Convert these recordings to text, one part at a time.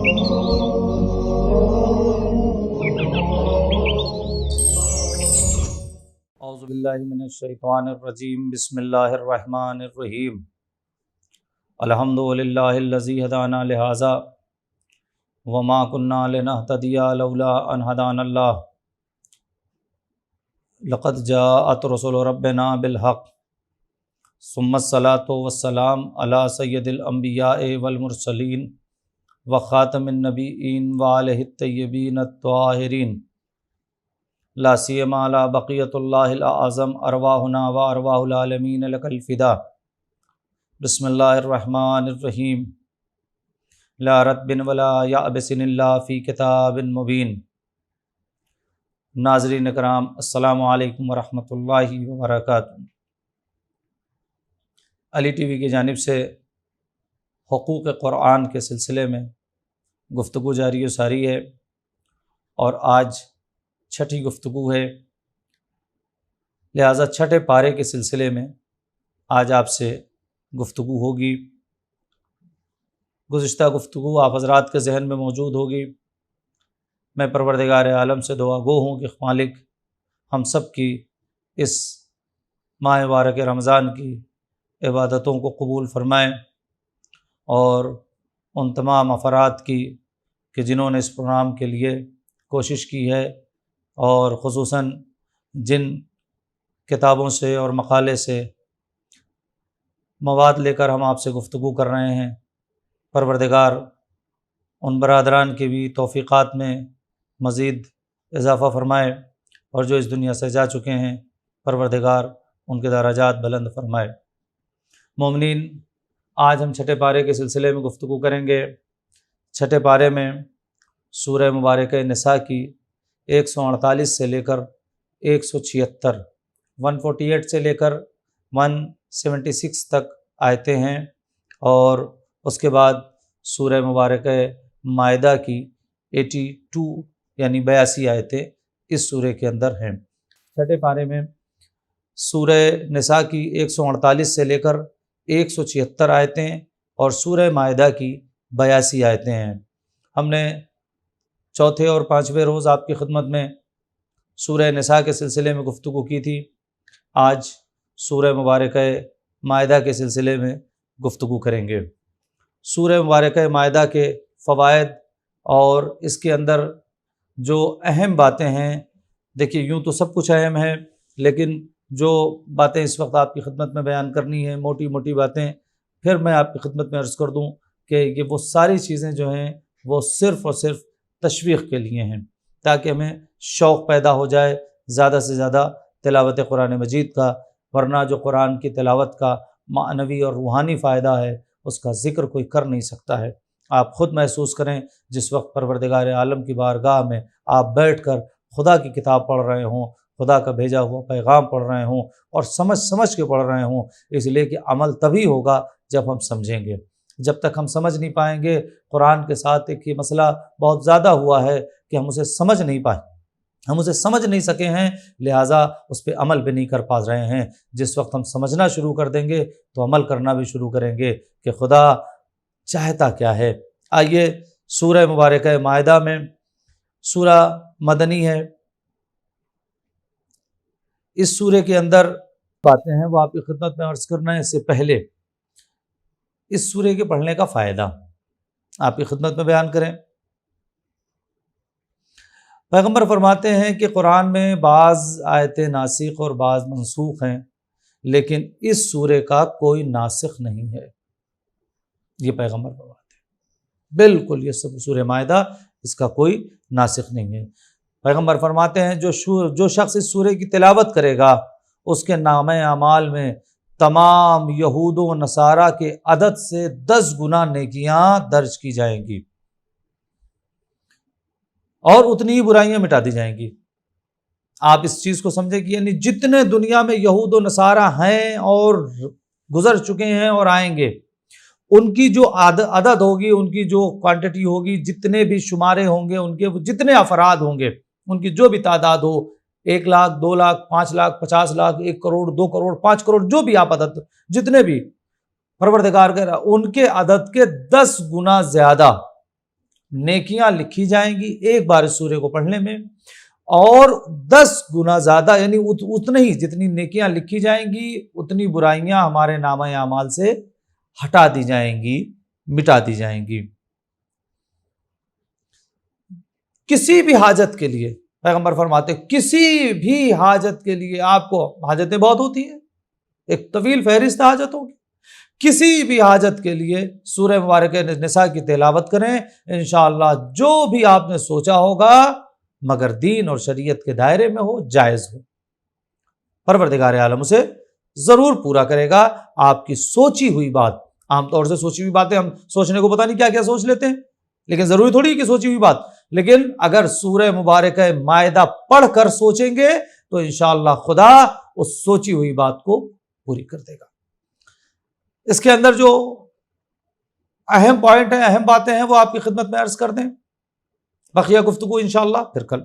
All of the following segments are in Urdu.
اعوذ باللہ من الشیطان الرجیم، بسم اللہ الرحمن الرحیم۔ الحمد للہ الذی ہدانا لہذا وما كنا لنہتدی لولا ان ہدانا اللہ، لقد جاءت رسل ربنا بالحق ثم الصلاة والسلام علی سید الانبیاء والمرسلین وخاتم النبیین وآلہ الطیبین الطاہرین، لا سیما علی بقیۃ اللہ الاعظم ارواحنا و ارواح العالمین لک الفدا۔ بسم اللہ الرحمن الرحیم۔ لا رتب ولا یابس الا فی کتاب مبین۔ ناظرین اکرام، السلام علیکم ورحمۃ اللہ وبرکاتہ۔ علی ٹی وی کی جانب سے حقوق قرآن کے سلسلے میں گفتگو جاری و ساری ہے، اور آج چھٹی گفتگو ہے، لہٰذا چھٹے پارے کے سلسلے میں آج آپ سے گفتگو ہوگی۔ گزشتہ گفتگو آپ حضرات کے ذہن میں موجود ہوگی۔ میں پروردگار عالم سے دعا گو ہوں کہ مالک ہم سب کی اس ماہ مبارک رمضان کی عبادتوں کو قبول فرمائیں، اور ان تمام افراد کی کہ جنہوں نے اس پروگرام کے لیے کوشش کی ہے، اور خصوصاً جن کتابوں سے اور مقالے سے مواد لے کر ہم آپ سے گفتگو کر رہے ہیں، پروردگار ان برادران کے بھی توفیقات میں مزید اضافہ فرمائے، اور جو اس دنیا سے جا چکے ہیں پروردگار ان کے درجات بلند فرمائے۔ مومنین، آج ہم چھٹے پارے کے سلسلے میں گفتگو کریں گے۔ چھٹے پارے میں سورہ مبارکہ نساء کی 148 سے لے کر 176، 148 سے لے کر 176 تک آیتیں ہیں، اور اس کے بعد سورہ مبارکہ مائدہ کی 82 یعنی 82 آیتیں اس سورہ کے اندر ہیں۔ چھٹے پارے میں سورہ نساء کی 148 سے لے کر 176 آیتیں اور سورہ مائدہ کی 82 آیتیں ہیں۔ ہم نے چوتھے اور پانچویں روز آپ کی خدمت میں سورہ نساء کے سلسلے میں گفتگو کی تھی۔ آج سورہ مبارکہ مائدہ کے سلسلے میں گفتگو کریں گے۔ سورہ مبارکہ مائدہ کے فوائد اور اس کے اندر جو اہم باتیں ہیں، دیکھیے یوں تو سب کچھ اہم ہے، لیکن جو باتیں اس وقت آپ کی خدمت میں بیان کرنی ہیں، موٹی موٹی باتیں، پھر میں آپ کی خدمت میں عرض کر دوں کہ یہ وہ ساری چیزیں جو ہیں وہ صرف اور صرف تشویق کے لیے ہیں، تاکہ ہمیں شوق پیدا ہو جائے زیادہ سے زیادہ تلاوت قرآن مجید کا، ورنہ جو قرآن کی تلاوت کا معنوی اور روحانی فائدہ ہے اس کا ذکر کوئی کر نہیں سکتا ہے۔ آپ خود محسوس کریں، جس وقت پروردگار عالم کی بارگاہ میں آپ بیٹھ کر خدا کی کتاب پڑھ رہے ہوں، خدا کا بھیجا ہوا پیغام پڑھ رہے ہوں، اور سمجھ کے پڑھ رہے ہوں، اس لیے کہ عمل تبھی ہوگا جب ہم سمجھیں گے۔ جب تک ہم سمجھ نہیں پائیں گے، قرآن کے ساتھ ایک یہ مسئلہ بہت زیادہ ہوا ہے کہ ہم اسے سمجھ نہیں پائیں، ہم اسے سمجھ نہیں سکے ہیں، لہٰذا اس پہ عمل بھی نہیں کر پا رہے ہیں۔ جس وقت ہم سمجھنا شروع کر دیں گے تو عمل کرنا بھی شروع کریں گے کہ خدا چاہتا کیا ہے۔ آئیے سورہ مبارکہ مائدہ میں، سورہ مدنی ہے، اس سورہ کے اندر باتیں ہیں وہ آپ کی خدمت میں عرض کرنا ہے۔ اس سے پہلے اس سورہ کے پڑھنے کا فائدہ آپ کی خدمت میں بیان کریں۔ پیغمبر فرماتے ہیں کہ قرآن میں بعض آیتیں ناسخ اور بعض منسوخ ہیں، لیکن اس سورہ کا کوئی ناسخ نہیں ہے۔ یہ پیغمبر فرماتے ہیں، بالکل یہ سب سورہ مائدہ اس کا کوئی ناسخ نہیں ہے۔ پیغمبر فرماتے ہیں جو شخص اس سورہ کی تلاوت کرے گا، اس کے نامہ اعمال میں تمام یہود و نصارہ کے عدد سے 10 گنا نیکیاں درج کی جائیں گی، اور اتنی ہی برائیاں مٹا دی جائیں گی۔ آپ اس چیز کو سمجھیں کہ یعنی جتنے دنیا میں یہود و نصارہ ہیں اور گزر چکے ہیں اور آئیں گے، ان کی جو عدد ہوگی، ان کی جو کوانٹٹی ہوگی، جتنے بھی شمارے ہوں گے، ان کے جتنے افراد ہوں گے، ان کی جو بھی تعداد ہو، 1 لاکھ 2 لاکھ 5 لاکھ 50 لاکھ 1 کروڑ 2 کروڑ 5 کروڑ، جو بھی آپ عدد جتنے بھی پروردگار کہہ رہا، ان کے عدد کے 10 گنا زیادہ نیکیاں لکھی جائیں گی ایک بار اس سورے کو پڑھنے میں، اور 10 گنا زیادہ، یعنی اتنی ہی جتنی نیکیاں لکھی جائیں گی اتنی برائیاں ہمارے نامہ اعمال سے ہٹا دی جائیں گی، مٹا دی جائیں گی۔ کسی بھی حاجت کے لیے پیغمبر فرماتے کسی بھی حاجت کے لیے، آپ کو حاجتیں بہت ہوتی ہیں، ایک طویل فہرست حاجت ہوگی، کسی بھی حاجت کے لیے سورہ مبارکہ نساء کی تلاوت کریں، انشاءاللہ جو بھی آپ نے سوچا ہوگا مگر دین اور شریعت کے دائرے میں ہو، جائز ہو، پروردگار عالم اسے ضرور پورا کرے گا۔ آپ کی سوچی ہوئی بات، عام طور سے سوچی ہوئی باتیں ہم سوچنے کو پتہ نہیں کیا کیا سوچ لیتے ہیں، لیکن ضروری تھوڑی کہ سوچی ہوئی بات، لیکن اگر سورہ مبارکہ مائدہ پڑھ کر سوچیں گے تو انشاءاللہ خدا اس سوچی ہوئی بات کو پوری کر دے گا۔ اس کے اندر جو اہم پوائنٹ ہیں، اہم باتیں ہیں، وہ آپ کی خدمت میں عرض کر دیں، بقیہ گفتگو انشاءاللہ پھر کل۔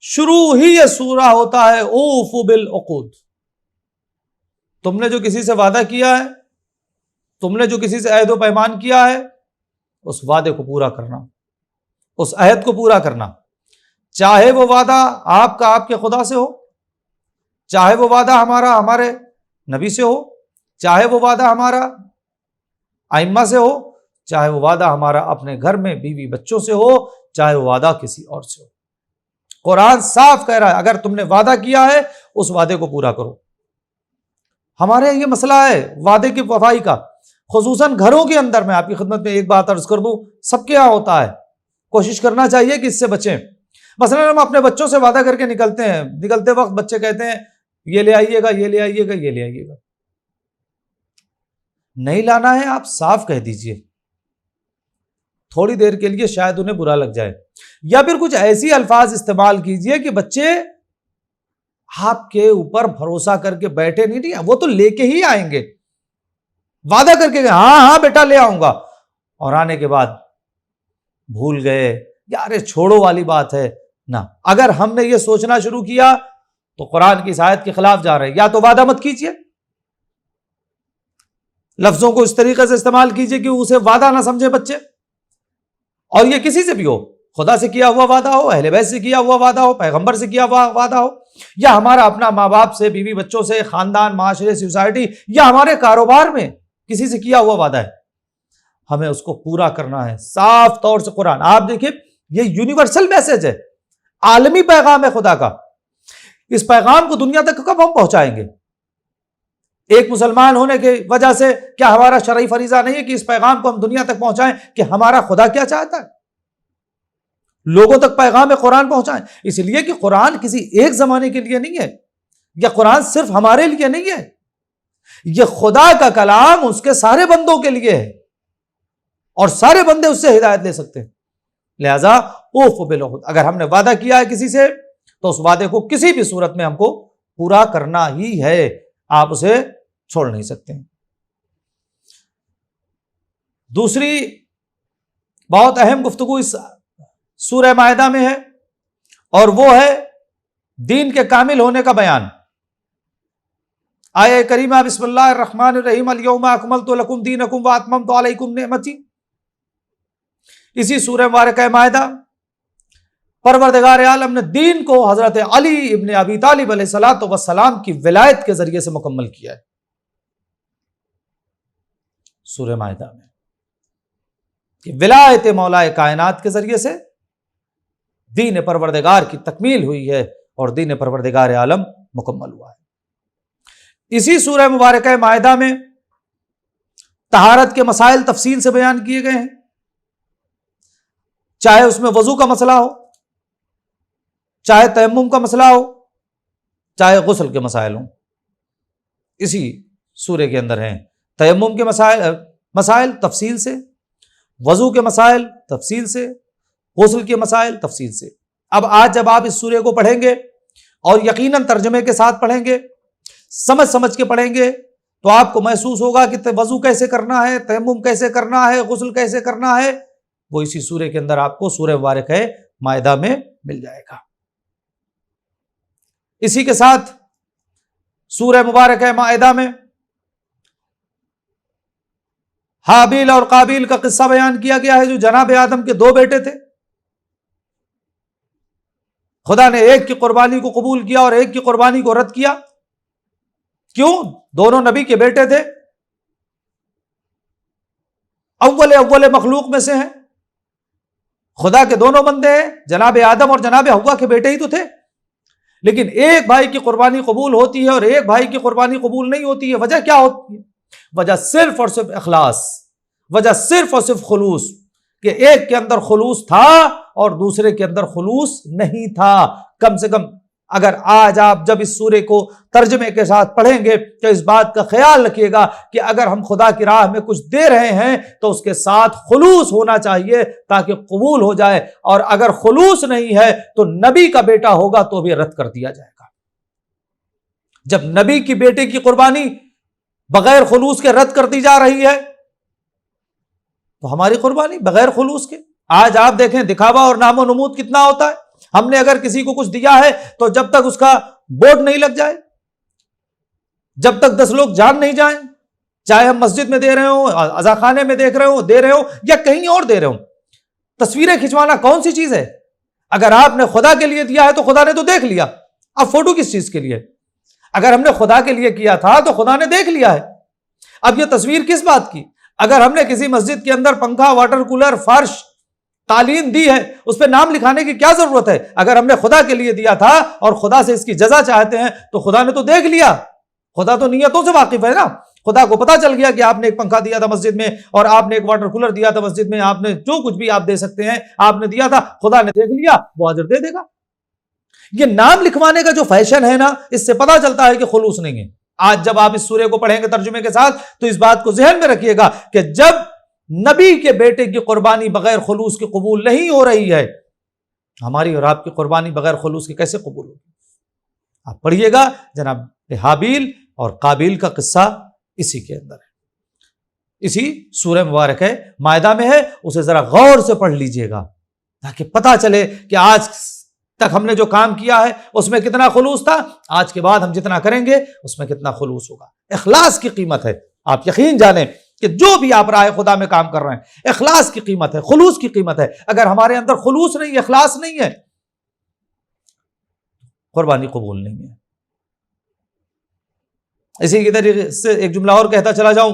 شروع ہی یہ سورہ ہوتا ہے اوفوا بالعقود، تم نے جو کسی سے وعدہ کیا ہے، تم نے جو کسی سے عہد و پیمان کیا ہے، اس وعدے کو پورا کرنا، اس عہد کو پورا کرنا، چاہے وہ وعدہ آپ کا آپ کے خدا سے ہو، چاہے وہ وعدہ ہمارا ہمارے نبی سے ہو، چاہے وہ وعدہ ہمارا ائمہ سے ہو، چاہے وہ وعدہ ہمارا اپنے گھر میں بیوی بچوں سے ہو، چاہے وہ وعدہ کسی اور سے ہو۔ قرآن صاف کہہ رہا ہے اگر تم نے وعدہ کیا ہے اس وعدے کو پورا کرو۔ ہمارے یہ مسئلہ ہے وعدے کی وفائی کا، خصوصاً گھروں کے اندر۔ میں آپ کی خدمت میں ایک بات عرض کر دوں، سب کے یہاں ہوتا ہے، کوشش کرنا چاہیے کہ اس سے بچیں۔ مثلا ہم اپنے بچوں سے وعدہ کر کے نکلتے ہیں، نکلتے وقت بچے کہتے ہیں یہ لے آئیے گا، یہ لے آئیے گا، یہ لے آئیے گا، نہیں لانا ہے آپ صاف کہہ دیجئے، تھوڑی دیر کے لیے شاید انہیں برا لگ جائے، یا پھر کچھ ایسی الفاظ استعمال کیجئے کہ بچے آپ کے اوپر بھروسہ کر کے بیٹھے نہیں، وہ تو لے کے ہی آئیں گے، وعدہ کر کے ہاں ہاں بیٹا لے آؤں گا، اور آنے کے بعد بھول گئے، یار چھوڑو والی بات ہے نا۔ اگر ہم نے یہ سوچنا شروع کیا تو قرآن کی اس آیت کے خلاف جا رہے ہیں۔ یا تو وعدہ مت کیجئے، لفظوں کو اس طریقے سے استعمال کیجئے کہ اسے وعدہ نہ سمجھے بچے، اور یہ کسی سے بھی ہو، خدا سے کیا ہوا وعدہ ہو، اہل بیت سے کیا ہوا وعدہ ہو، پیغمبر سے کیا ہوا وعدہ ہو، یا ہمارا اپنا ماں باپ سے، بیوی بچوں سے، خاندان، معاشرے، سوسائٹی، یا ہمارے کاروبار میں کسی سے کیا ہوا وعدہ ہے، ہمیں اس کو پورا کرنا ہے صاف طور سے۔ قرآن آپ دیکھیں یہ یونیورسل میسج ہے، عالمی پیغام ہے خدا کا، اس پیغام کو دنیا تک کب ہم پہنچائیں گے؟ ایک مسلمان ہونے کی وجہ سے کیا ہمارا شرعی فریضہ نہیں ہے کہ اس پیغام کو ہم دنیا تک پہنچائیں کہ ہمارا خدا کیا چاہتا ہے؟ لوگوں تک پیغام قرآن پہنچائیں، اس لیے کہ قرآن کسی ایک زمانے کے لیے نہیں ہے، یا قرآن صرف ہمارے لیے نہیں ہے، یہ خدا کا کلام اس کے سارے بندوں کے لیے ہے، اور سارے بندے اس سے ہدایت لے سکتے ہیں۔ لہذا اوفوا بالعقود، اگر ہم نے وعدہ کیا ہے کسی سے تو اس وعدے کو کسی بھی صورت میں ہم کو پورا کرنا ہی ہے، آپ اسے چھوڑ نہیں سکتے۔ دوسری بہت اہم گفتگو اس سورہ مائدہ میں ہے، اور وہ ہے دین کے کامل ہونے کا بیان۔ آیہ کریمہ بسم اللہ الرحمن الرحیم، الیوم اکملت لکم دینکم واتممت علیکم نعمتی، اسی سورہ مبارکہ مائدہ پروردگار عالم نے دین کو حضرت علی ابن ابی طالب علیہ السلام کی ولایت کے ذریعے سے مکمل کیا ہے۔ سورہ مائدہ میں کہ ولایت مولا کائنات کے ذریعے سے دین پروردگار کی تکمیل ہوئی ہے اور دین پروردگار عالم مکمل ہوا ہے۔ اسی سورہ مبارکہ مائدہ میں طہارت کے مسائل تفصیل سے بیان کیے گئے ہیں، چاہے اس میں وضو کا مسئلہ ہو، چاہے تیمم کا مسئلہ ہو، چاہے غسل کے مسائل ہوں، اسی سورے کے اندر ہیں۔ تیمم کے مسائل تفصیل سے، وضو کے مسائل تفصیل سے، غسل کے مسائل تفصیل سے۔ اب آج جب آپ اس سورے کو پڑھیں گے اور یقیناً ترجمے کے ساتھ پڑھیں گے، سمجھ کے پڑھیں گے، تو آپ کو محسوس ہوگا کہ وضو کیسے کرنا ہے، تیمم کیسے کرنا ہے، غسل کیسے کرنا ہے، وہ اسی سورے کے اندر آپ کو سورہ مبارکہ مائدہ میں مل جائے گا۔ اسی کے ساتھ سورہ مبارکہ مائدہ میں حابیل اور قابیل کا قصہ بیان کیا گیا ہے جو جناب آدم کے دو بیٹے تھے. خدا نے ایک کی قربانی کو قبول کیا اور ایک کی قربانی کو رد کیا. کیوں؟ دونوں نبی کے بیٹے تھے، اول مخلوق میں سے ہیں، خدا کے دونوں بندے ہیں، جناب آدم اور جناب حوا کے بیٹے ہی تو تھے. لیکن ایک بھائی کی قربانی قبول ہوتی ہے اور ایک بھائی کی قربانی قبول نہیں ہوتی ہے. وجہ کیا ہوتی ہے؟ وجہ صرف اور صرف اخلاص، وجہ صرف اور صرف خلوص، کہ ایک کے اندر خلوص تھا اور دوسرے کے اندر خلوص نہیں تھا. کم سے کم اگر آج آپ جب اس سورے کو ترجمے کے ساتھ پڑھیں گے تو اس بات کا خیال رکھیے گا کہ اگر ہم خدا کی راہ میں کچھ دے رہے ہیں تو اس کے ساتھ خلوص ہونا چاہیے تاکہ قبول ہو جائے، اور اگر خلوص نہیں ہے تو نبی کا بیٹا ہوگا تو بھی رد کر دیا جائے گا. جب نبی کی بیٹے کی قربانی بغیر خلوص کے رد کر دی جا رہی ہے تو ہماری قربانی بغیر خلوص کے. آج آپ دیکھیں دکھاوا اور نام و نمود کتنا ہوتا ہے. ہم نے اگر کسی کو کچھ دیا ہے تو جب تک اس کا بورڈ نہیں لگ جائے، جب تک 10 لوگ جان نہیں جائیں، چاہے ہم مسجد میں دے رہے ہوں، عزاخانے میں دیکھ رہے ہوں دے رہے ہوں یا کہیں اور دے رہے ہوں، تصویریں کھنچوانا کون سی چیز ہے؟ اگر آپ نے خدا کے لیے دیا ہے تو خدا نے تو دیکھ لیا. اب فوٹو کس چیز کے لیے؟ اگر ہم نے خدا کے لیے کیا تھا تو خدا نے دیکھ لیا ہے. اب یہ تصویر کس بات کی؟ اگر ہم نے کسی مسجد کے اندر پنکھا، واٹر کولر، فرش، قالین دی ہے، اس پہ نام لکھانے کی کیا ضرورت ہے؟ اگر ہم نے خدا کے لیے دیا تھا اور خدا سے اس کی جزا چاہتے ہیں تو خدا نے تو دیکھ لیا. خدا تو نیتوں سے واقف ہے نا. خدا کو پتا چل گیا کہ آپ نے ایک پنکھا دیا تھا مسجد میں اور آپ نے ایک واٹر کولر دیا تھا مسجد میں، آپ نے جو کچھ بھی آپ دے سکتے ہیں آپ نے دیا تھا، خدا نے دیکھ لیا، وہ اجر دے دے گا. یہ نام لکھوانے کا جو فیشن ہے نا، اس سے پتا چلتا ہے کہ خلوص نہیں ہے. آج جب آپ اس سورے کو پڑھیں گے ترجمے کے ساتھ تو اس بات کو ذہن میں رکھیے گا کہ جب نبی کے بیٹے کی قربانی بغیر خلوص کی قبول نہیں ہو رہی ہے، ہماری اور آپ کی قربانی بغیر خلوص کی کیسے قبول ہوگی؟ آپ پڑھیے گا جناب حابیل اور قابیل کا قصہ اسی کے اندر ہے، اسی سورہ مبارک ہے، مائدہ میں ہے. اسے ذرا غور سے پڑھ لیجئے گا تاکہ پتا چلے کہ آج تک ہم نے جو کام کیا ہے اس میں کتنا خلوص تھا، آج کے بعد ہم جتنا کریں گے اس میں کتنا خلوص ہوگا. اخلاص کی قیمت ہے. آپ یقین جانیں کہ جو بھی آپ راہ خدا میں کام کر رہے ہیں، اخلاص کی قیمت ہے، خلوص کی قیمت ہے. اگر ہمارے اندر خلوص نہیں، اخلاص نہیں ہے، قربانی قبول نہیں ہے. اسی کی طریقے سے ایک جملہ اور کہتا چلا جاؤں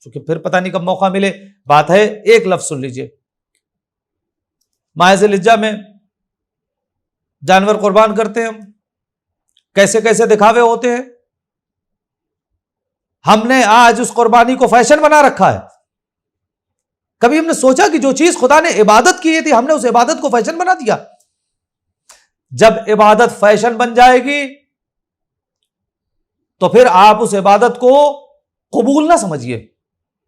چونکہ پھر پتہ نہیں کب موقع ملے. بات ہے، ایک لفظ سن لیجئے. ماہ ذی الحجہ میں جانور قربان کرتے ہیں ہم، کیسے کیسے دکھاوے ہوتے ہیں. ہم نے آج اس قربانی کو فیشن بنا رکھا ہے. کبھی ہم نے سوچا کہ جو چیز خدا نے عبادت کی تھی ہم نے اس عبادت کو فیشن بنا دیا. جب عبادت فیشن بن جائے گی تو پھر آپ اس عبادت کو قبول نہ سمجھیے.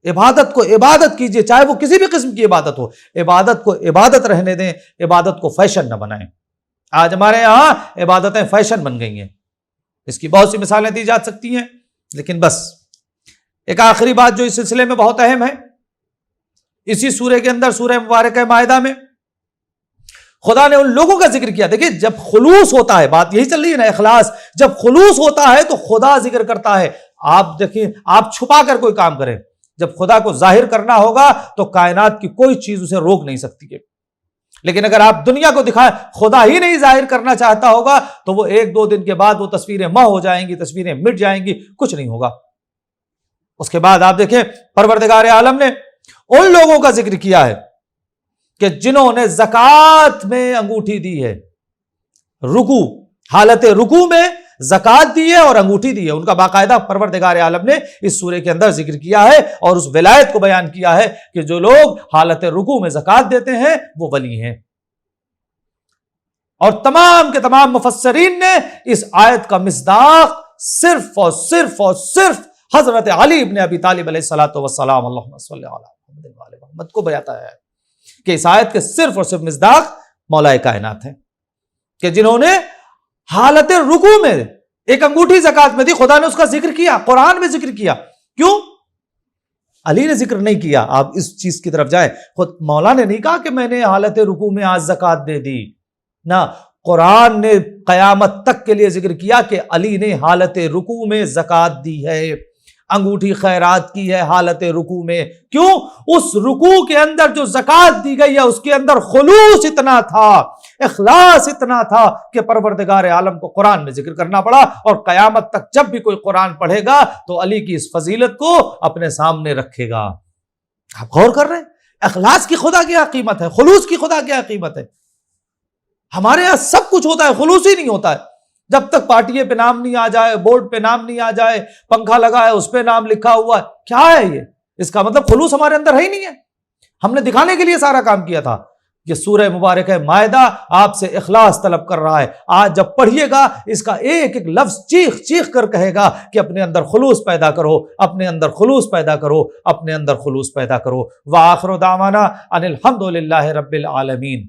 عبادت کو عبادت کیجئے، چاہے وہ کسی بھی قسم کی عبادت ہو. عبادت کو عبادت رہنے دیں، عبادت کو فیشن نہ بنائیں. آج ہمارے یہاں عبادتیں فیشن بن گئی ہیں. اس کی بہت سی مثالیں دی جا سکتی ہیں، لیکن بس ایک آخری بات جو اس سلسلے میں بہت اہم ہے، اسی سورے کے اندر سورہ مبارکہ مائدہ میں خدا نے ان لوگوں کا ذکر کیا. دیکھیں جب خلوص ہوتا ہے، بات یہی چل رہی ہے نا، اخلاص. جب خلوص ہوتا ہے تو خدا ذکر کرتا ہے. آپ دیکھیں، آپ چھپا کر کوئی کام کریں، جب خدا کو ظاہر کرنا ہوگا تو کائنات کی کوئی چیز اسے روک نہیں سکتی ہے. لیکن اگر آپ دنیا کو دکھائیں، خدا ہی نہیں ظاہر کرنا چاہتا ہوگا تو وہ 1-2 دن کے بعد وہ تصویریں مح ہو جائیں گی، تصویریں مٹ جائیں گی، کچھ نہیں ہوگا. اس کے بعد آپ دیکھیں پروردگار عالم نے ان لوگوں کا ذکر کیا ہے کہ جنہوں نے زکوٰۃ میں انگوٹھی دی ہے، رکوع، حالت رکوع میں زکوٰۃ دی ہے اور انگوٹھی دی ہے. ان کا باقاعدہ پروردگار عالم نے اس سورے کے اندر ذکر کیا ہے اور اس ولایت کو بیان کیا ہے کہ جو لوگ حالت رکوع میں زکوٰۃ دیتے ہیں وہ ولی ہیں. اور تمام کے تمام مفسرین نے اس آیت کا مصداق صرف اور صرف اور صرف حضرت علی ابن ابی طالب علیہ الصلوۃ والسلام اللہم صلی علی محمد کو بتایا ہے کہ اس آیت کے صرف اور صرف مصداق مولا کائنات ہیں کہ جنہوں نے حالت رکوع میں ایک انگوٹھی زکوٰۃ میں دی. خدا نے اس کا ذکر کیا، قرآن میں ذکر کیا. کیوں؟ علی نے ذکر نہیں کیا. آپ اس چیز کی طرف جائیں، خود مولا نے نہیں کہا کہ میں نے حالت رکوع میں آج زکوٰۃ دے دی. نہ، قرآن نے قیامت تک کے لیے ذکر کیا کہ علی نے حالت رکوع میں زکوٰۃ دی ہے. انگوٹھی خیرات کی ہے حالت رکوع میں. کیوں؟ اس رکوع کے اندر جو زکوٰۃ دی گئی ہے اس کے اندر خلوص اتنا تھا، اخلاص اتنا تھا کہ پروردگار عالم کو قرآن میں ذکر کرنا پڑا. اور قیامت تک جب بھی کوئی قرآن پڑھے گا تو علی کی اس فضیلت کو اپنے سامنے رکھے گا. آپ غور کر رہے ہیں اخلاص کی خدا کیا قیمت ہے، خلوص کی خدا کیا قیمت ہے. ہمارے یہاں سب کچھ ہوتا ہے، خلوص ہی نہیں ہوتا ہے. جب تک پارٹی پہ نام نہیں آ جائے، بورڈ پہ نام نہیں آ جائے، پنکھا لگا ہے اس پہ نام لکھا ہوا ہے، کیا ہے یہ؟ اس کا مطلب خلوص ہمارے اندر ہے ہی نہیں ہے. ہم نے دکھانے کے لیے سارا کام کیا تھا. یہ سورہ مبارک ہے مائدہ آپ سے اخلاص طلب کر رہا ہے. آج جب پڑھیے گا اس کا ایک ایک لفظ چیخ چیخ کر کہے گا کہ اپنے اندر خلوص پیدا کرو، اپنے اندر خلوص پیدا کرو، اپنے اندر خلوص پیدا کرو. وآخر دعوانا ان الحمد للہ رب العالمین.